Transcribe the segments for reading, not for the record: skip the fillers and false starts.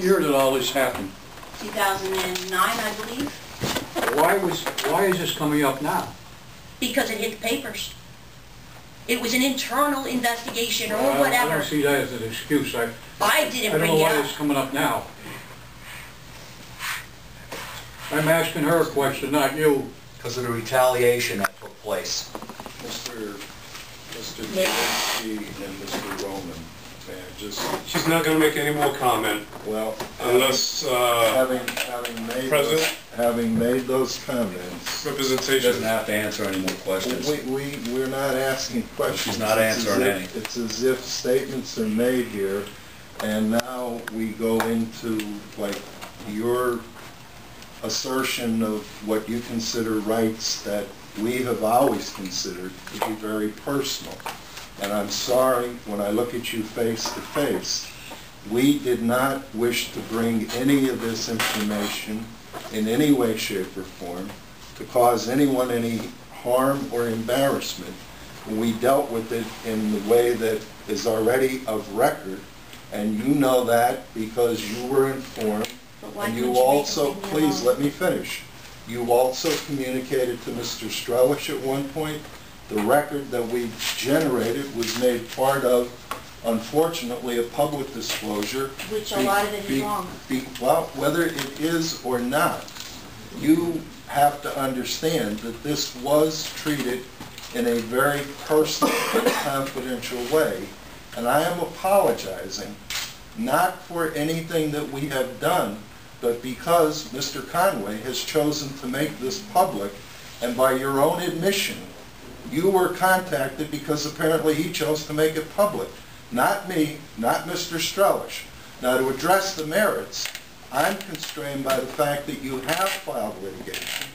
year did all this happen? 2009, I believe, Why is this coming up now? because it hit the papers. It was an internal investigation or I whatever. don't see that as an excuse. I didn't I don't bring know it why up. it's coming up now. I'm asking her a question, not you. Because of the retaliation that took place. Mr. Jasinski and Mr. Roman, may I just, She's not going to make any more comment well, unless having made those comments, She representation. doesn't have to answer any more questions. we're not asking questions. She's not answering any. It's as if statements are made here, and now we go into, like, your assertion of what you consider rights that we have always considered to be very personal. And I'm sorry, when I look at you face to face, we did not wish to bring any of this information in any way, shape, or form to cause anyone any harm or embarrassment. We dealt with it in the way that is already of record, and you know that because you were informed. And you also, please let me finish. You also communicated to Mr. Strelish at one point. The record that we generated was made part of, unfortunately, a public disclosure. Which a lot of it is wrong. Well, whether it is or not, you have to understand that this was treated in a very personal and confidential way. And I am apologizing, not for anything that we have done, but because Mr. Conway has chosen to make this public, and by your own admission, you were contacted because apparently he chose to make it public. Not me, not Mr. Strelish. Now, to address the merits, I'm constrained by the fact that you have filed litigation,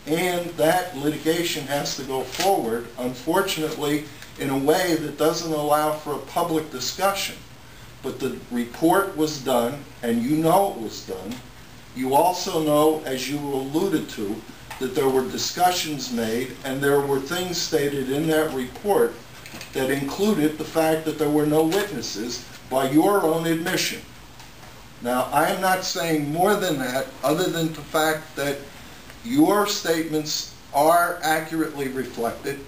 and that litigation has to go forward, unfortunately, in a way that doesn't allow for a public discussion. But the report was done, and you know it was done. You also know, as you alluded to, that there were discussions made, and there were things stated in that report that included the fact that there were no witnesses by your own admission. Now, I am not saying more than that, other than the fact that your statements are accurately reflected,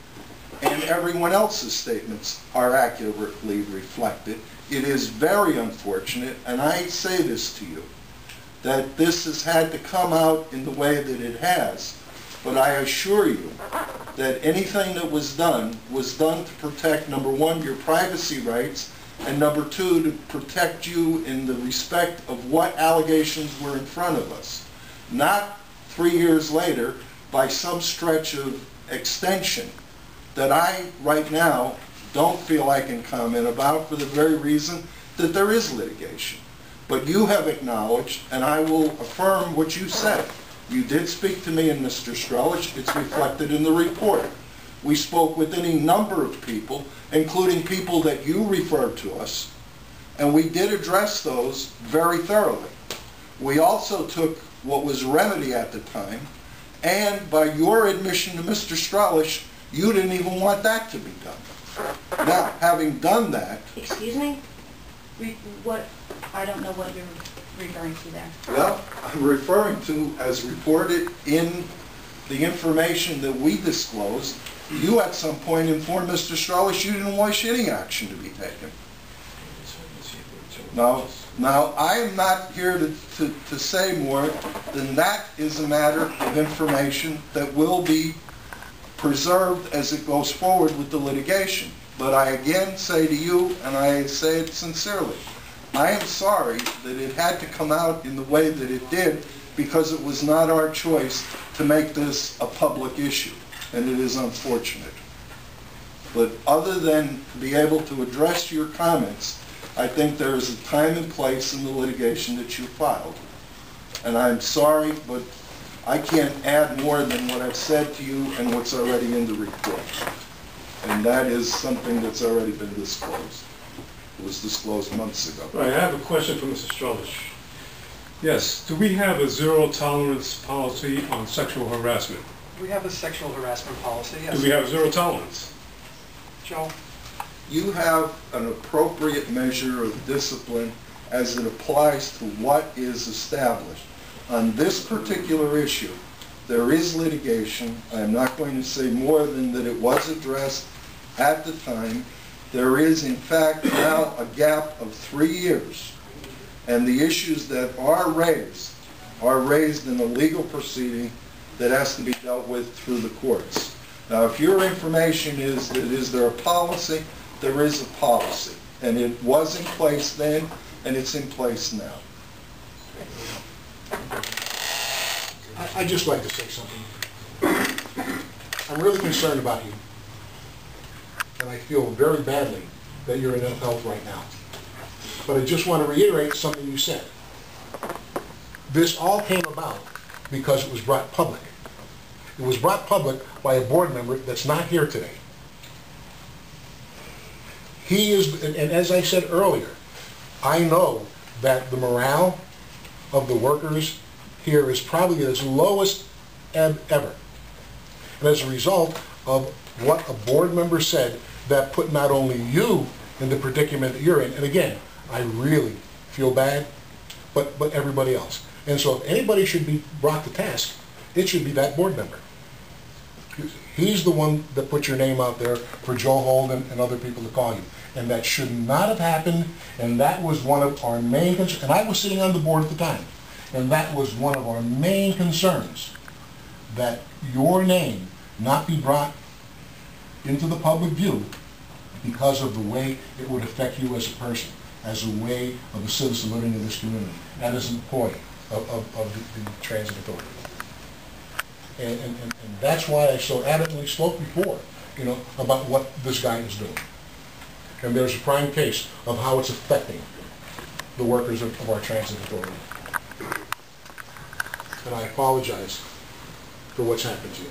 and everyone else's statements are accurately reflected. It is very unfortunate, and I say this to you, that this has had to come out in the way that it has. But I assure you that anything that was done to protect, number one, your privacy rights, and number two, to protect you in the respect of what allegations were in front of us. Not 3 years later, by some stretch of extension that I, right now, don't feel I can comment about for the very reason that there is litigation. But you have acknowledged, and I will affirm what you said. You did speak to me and Mr. Strelish. It's reflected in the report. We spoke with any number of people, including people that you referred to us, and we did address those very thoroughly. We also took what was remedy at the time, and by your admission to Mr. Strelish, you didn't even want that to be done. Now, having done that... Excuse me? What? I don't know what you're referring to there. Well, I'm referring to, as reported in the information that we disclosed, you at some point informed Mr. Strelish you didn't wish any action to be taken. Now I am not here to say more than that is a matter of information that will be preserved as it goes forward with the litigation. But I again say to you, and I say it sincerely, I am sorry that it had to come out in the way that it did because it was not our choice to make this a public issue, and it is unfortunate. But other than be able to address your comments, I think there is a time and place in the litigation that you filed. And I'm sorry, but I can't add more than what I've said to you and what's already in the report. And that is something that's already been disclosed. It was disclosed months ago. Right, I have a question for Mr. Strelish. Yes, do we have a zero tolerance policy on sexual harassment? We have a sexual harassment policy, yes. Do we have zero tolerance? Joe? You have an appropriate measure of discipline as it applies to what is established. On this particular issue, there is litigation. I am not going to say more than that it was addressed at the time. There is, in fact, now a gap of 3 years, and the issues that are raised in a legal proceeding that has to be dealt with through the courts. Now, if your information is that is there a policy, there is a policy, and it was in place then, and it's in place now. I'd just like to say something. I'm really concerned about you, and I feel very badly that you're in ill health right now. But I just want to reiterate something you said. This all came about because it was brought public. It was brought public by a board member that's not here today. He is, and as I said earlier, I know that the morale of the workers here is probably at its lowest ever. And as a result of what a board member said, that put not only you in the predicament that you're in, and again, I really feel bad, but everybody else. And so if anybody should be brought to task, it should be that board member. He's the one that put your name out there for Joe Holden and other people to call you. And that should not have happened, and that was one of our main concerns. And I was sitting on the board at the time, and that was one of our main concerns, that your name not be brought into the public view because of the way it would affect you as a person, as a way of a citizen living in this community, and as an employee of the transit authority. And that's why I so adamantly spoke before, about what this guy is doing. And there's a prime case of how it's affecting the workers of our transit authority. And I apologize for what's happened to you.